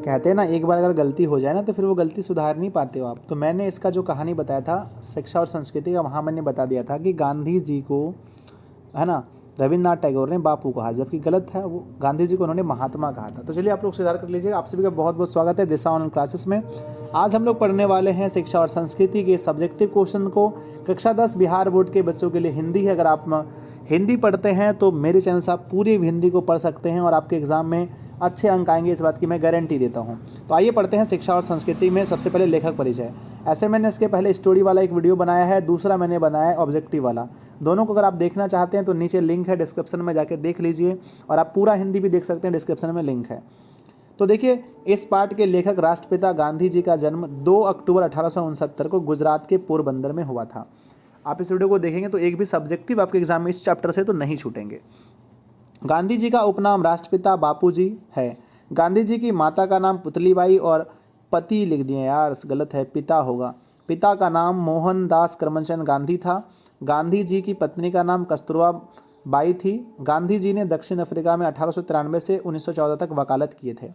कहते हैं ना, एक बार अगर गलती हो जाए ना तो फिर वो गलती सुधार नहीं पाते हो आप। तो मैंने इसका जो कहानी बताया था शिक्षा और संस्कृति का, वहाँ मैंने बता दिया था कि गांधी जी को, है ना, रविन्द्रनाथ टैगोर ने बापू कहा, जबकि गलत है, वो गांधी जी को उन्होंने महात्मा कहा था। तो चलिए आप लोग सुधार कर लीजिएगा। आप सभी का बहुत बहुत स्वागत है दिशा ऑनलाइन क्लासेस में। आज हम लोग पढ़ने वाले हैं शिक्षा और संस्कृति के सब्जेक्टिव क्वेश्चन को। कक्षा 10 बिहार बोर्ड के बच्चों के लिए हिंदी है। अगर आप हिंदी पढ़ते हैं तो मेरे चैनल से आप पूरी हिंदी को पढ़ सकते हैं और आपके एग्जाम में अच्छे अंक आएंगे, इस बात की मैं गारंटी देता हूं। तो आइए पढ़ते हैं शिक्षा और संस्कृति में। सबसे पहले लेखक परिचय। ऐसे मैंने इसके पहले स्टोरी वाला एक वीडियो बनाया है, दूसरा मैंने बनाया है ऑब्जेक्टिव वाला। दोनों को अगर आप देखना चाहते हैं तो नीचे लिंक है, डिस्क्रिप्शन में जाके देख लीजिए, और आप पूरा हिंदी भी देख सकते हैं, डिस्क्रिप्शन में लिंक है। तो देखिए, इस पाठ के लेखक राष्ट्रपिता गांधी जी का जन्म 2 अक्टूबर 1869 को गुजरात के पोरबंदर में हुआ था। आप इस वीडियो को देखेंगे तो एक भी सब्जेक्टिव आपके एग्जाम में इस चैप्टर से तो नहीं छूटेंगे। गांधी जी का उपनाम राष्ट्रपिता बापूजी है। गांधी जी की माता का नाम पुतलीबाई और पति लिख दिए यार, गलत है, पिता होगा। पिता का नाम मोहनदास करमचंद गांधी था। गांधी जी की पत्नी का नाम कस्तूरबा बाई थी। गांधी जी ने दक्षिण अफ्रीका में 1893 से 1914 तक वकालत किए थे।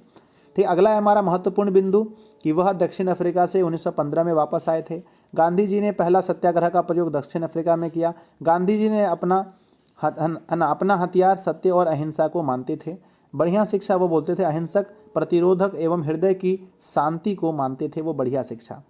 ठीक, अगला है हमारा महत्वपूर्ण बिंदु कि वह दक्षिण अफ्रीका से 1915 में वापस आए थे। गांधी जी ने पहला सत्याग्रह का प्रयोग दक्षिण अफ्रीका में किया। गांधी जी ने अपना हथियार सत्य और अहिंसा को मानते थे। बढ़िया शिक्षा वो बोलते थे, अहिंसक, प्रतिरोधक एवं हृदय की शांति को मानते थे वो, बढ़िया शिक्षा।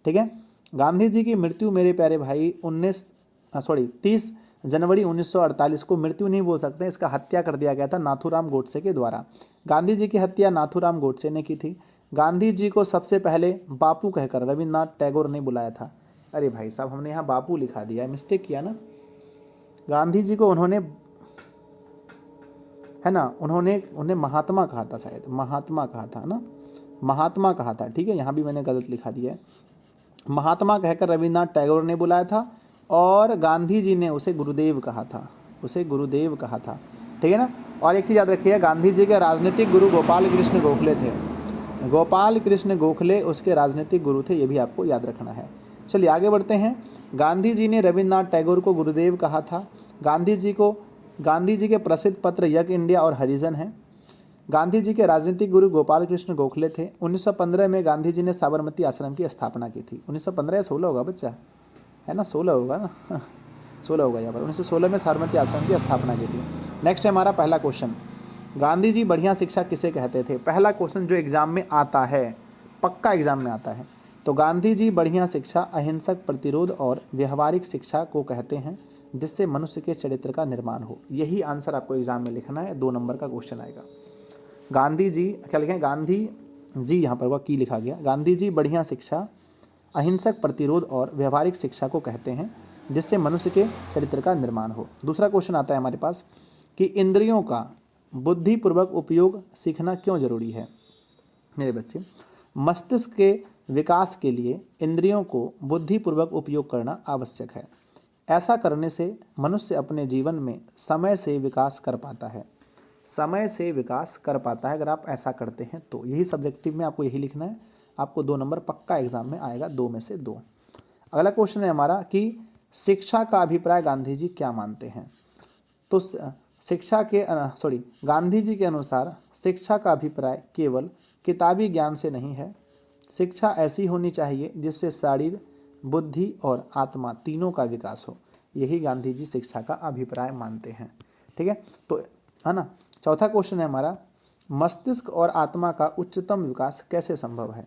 ठीक है। गांधी जी की मृत्यु मेरे प्यारे भाई 30 जनवरी 1948 को, मृत्यु नहीं बोल सकते, इसका हत्या कर दिया गया था नाथूराम गोडसे के द्वारा। गांधी जी की हत्या नाथूराम गोडसे ने की थी। गांधी जी को सबसे पहले बापू कहकर रविन्द्रनाथ टैगोर ने बुलाया था। अरे भाई साहब, हमने यहाँ बापू लिखा दिया, मिस्टेक किया ना। गांधी जी को उन्होंने, है ना, उन्हें महात्मा कहा था, शायद महात्मा कहा था ना, महात्मा कहा था। ठीक है, यहाँ भी मैंने गलत लिखा दिया है। महात्मा कहकर रविन्द्रनाथ टैगोर ने बुलाया था और गांधी जी ने उसे गुरुदेव कहा था, उसे गुरुदेव कहा था। ठीक है ना। और एक चीज़ याद रखिए, गांधी जी के राजनीतिक गुरु गोपाल कृष्ण गोखले थे। गोपाल कृष्ण गोखले उसके राजनीतिक गुरु थे, ये भी आपको याद रखना है। चलिए आगे बढ़ते हैं। गांधी जी ने रविन्द्रनाथ टैगोर को गुरुदेव कहा था। गांधी जी के प्रसिद्ध पत्र यज्ञ इंडिया और हरिजन हैं। गांधी जी के राजनीतिक गुरु गोपाल कृष्ण गोखले थे। 1915 में गांधी जी ने साबरमती आश्रम की स्थापना की थी। 1915 या 16 होगा बच्चा, है ना, 16 होगा ना 16 होगा यहाँ पर। 1916 में साबरमती आश्रम की स्थापना की थी। नेक्स्ट है हमारा पहला क्वेश्चन, गांधी जी बढ़िया शिक्षा किसे कहते थे। पहला क्वेश्चन जो एग्जाम में आता है, पक्का एग्जाम में आता है। तो गांधी जी बढ़िया शिक्षा अहिंसक, प्रतिरोध और व्यवहारिक शिक्षा को कहते हैं जिससे मनुष्य के चरित्र का निर्माण हो। यही आंसर आपको एग्जाम में लिखना है, 2 नंबर का क्वेश्चन आएगा। गांधी जी क्या लिखें, गांधी जी, यहाँ पर वह की लिखा गया। गांधी जी बढ़िया शिक्षा अहिंसक, प्रतिरोध और व्यवहारिक शिक्षा को कहते हैं जिससे मनुष्य के चरित्र का निर्माण हो। दूसरा क्वेश्चन आता है हमारे पास कि इंद्रियों का बुद्धिपूर्वक उपयोग सीखना क्यों जरूरी है। मेरे बच्चे, मस्तिष्क के विकास के लिए इंद्रियों को बुद्धिपूर्वक उपयोग करना आवश्यक है। ऐसा करने से मनुष्य अपने जीवन में समय से विकास कर पाता है, समय से विकास कर पाता है। अगर आप ऐसा करते हैं तो यही सब्जेक्टिव में आपको यही लिखना है। आपको 2 नंबर पक्का एग्जाम में आएगा, 2 में से 2। अगला क्वेश्चन है हमारा कि शिक्षा का अभिप्राय गांधी जी क्या मानते हैं। तो गांधी जी के अनुसार शिक्षा का अभिप्राय केवल किताबी ज्ञान से नहीं है। शिक्षा ऐसी होनी चाहिए जिससे शारीर, बुद्धि और आत्मा तीनों का विकास हो। यही गांधी जी शिक्षा का अभिप्राय मानते हैं। ठीक है, तो है ना। चौथा क्वेश्चन है हमारा, मस्तिष्क और आत्मा का उच्चतम विकास कैसे संभव है।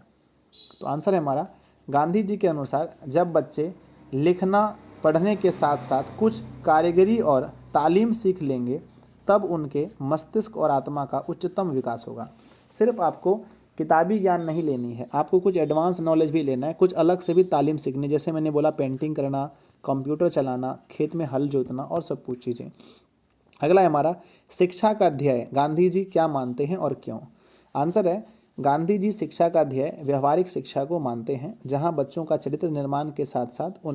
तो आंसर है हमारा, गांधी जी के अनुसार जब बच्चे लिखना पढ़ने के साथ साथ कुछ कारीगरी और तालीम सीख लेंगे तब उनके मस्तिष्क और आत्मा का उच्चतम विकास होगा। सिर्फ आपको किताबी ज्ञान नहीं लेनी है, आपको कुछ एडवांस नॉलेज भी लेना है, कुछ अलग से भी तालीम सीखनी, जैसे मैंने बोला पेंटिंग करना, कंप्यूटर चलाना, खेत में हल जोतना और सब कुछ चीज़ें। अगला है हमारा, शिक्षा का ध्येय गांधी जी क्या मानते हैं और क्यों। आंसर है, गांधी जी शिक्षा का ध्येय व्यवहारिक शिक्षा को मानते हैं जहां बच्चों का चरित्र निर्माण के साथ साथ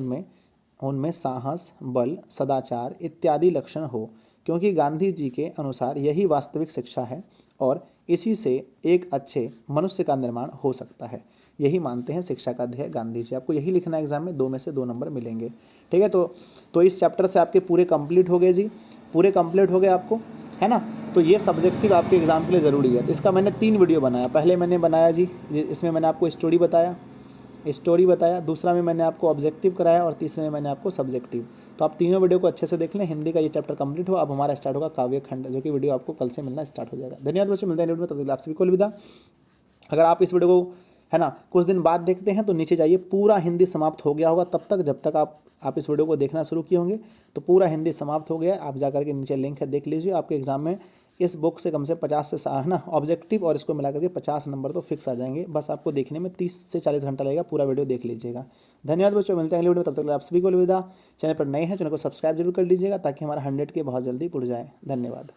उनमें साहस, बल, सदाचार इत्यादि लक्षण हो, क्योंकि गांधी जी के अनुसार यही वास्तविक शिक्षा है और इसी से एक अच्छे मनुष्य का निर्माण हो सकता है। यही मानते हैं शिक्षा का ध्येय गांधी जी। आपको यही लिखना है एग्जाम में, 2 में से 2 नंबर मिलेंगे। ठीक है, तो इस चैप्टर से आपके पूरे कंप्लीट हो गए जी, पूरे कंप्लीट हो गए आपको। है ना। तो ये सब्जेक्टिव आपके एग्ज़ाम के लिए ज़रूरी है। तो इसका मैंने 3 वीडियो बनाया। पहले मैंने बनाया जी, इसमें मैंने आपको स्टोरी बताया, दूसरा में मैंने आपको ऑब्जेक्टिव कराया और तीसरे में मैंने आपको सब्जेक्टिव। तो आप तीनों वीडियो को अच्छे से देख लें। हिंदी का ये चैप्टर कंप्लीट हो, अब हमारा स्टार्ट होगा काव्य खंड, जो कि वीडियो आपको कल से मिलना स्टार्ट हो जाएगा। धन्यवाद बच्चों, मिलते हैं वीडियो में, तब तक आप सभी को अलविदा। अगर आप इस वीडियो को, है ना, कुछ दिन बाद देखते हैं तो नीचे जाइए, पूरा हिंदी समाप्त हो गया होगा तब तक, जब तक आप इस वीडियो को देखना शुरू किए होंगे तो पूरा हिंदी समाप्त हो गया। आप जा करके नीचे लिंक है, देख लीजिए। आपके एग्जाम में इस बुक से कम से 50 से, है ना, ऑब्जेक्टिव और इसको मिला करके 50 नंबर तो फिक्स आ जाएंगे। बस आपको देखने में 30 से 40 घंटा लगेगा, पूरा वीडियो देख लीजिएगा। धन्यवाद बच्चों, मिलते हैं अगले वीडियो, तब तक आप सभी को अलविदा। चैनल पर नए हैं, चैनल को सब्सक्राइब जरूर कर लीजिएगा ताकि हमारा 100 के बहुत जल्दी पुड़ जाए। धन्यवाद।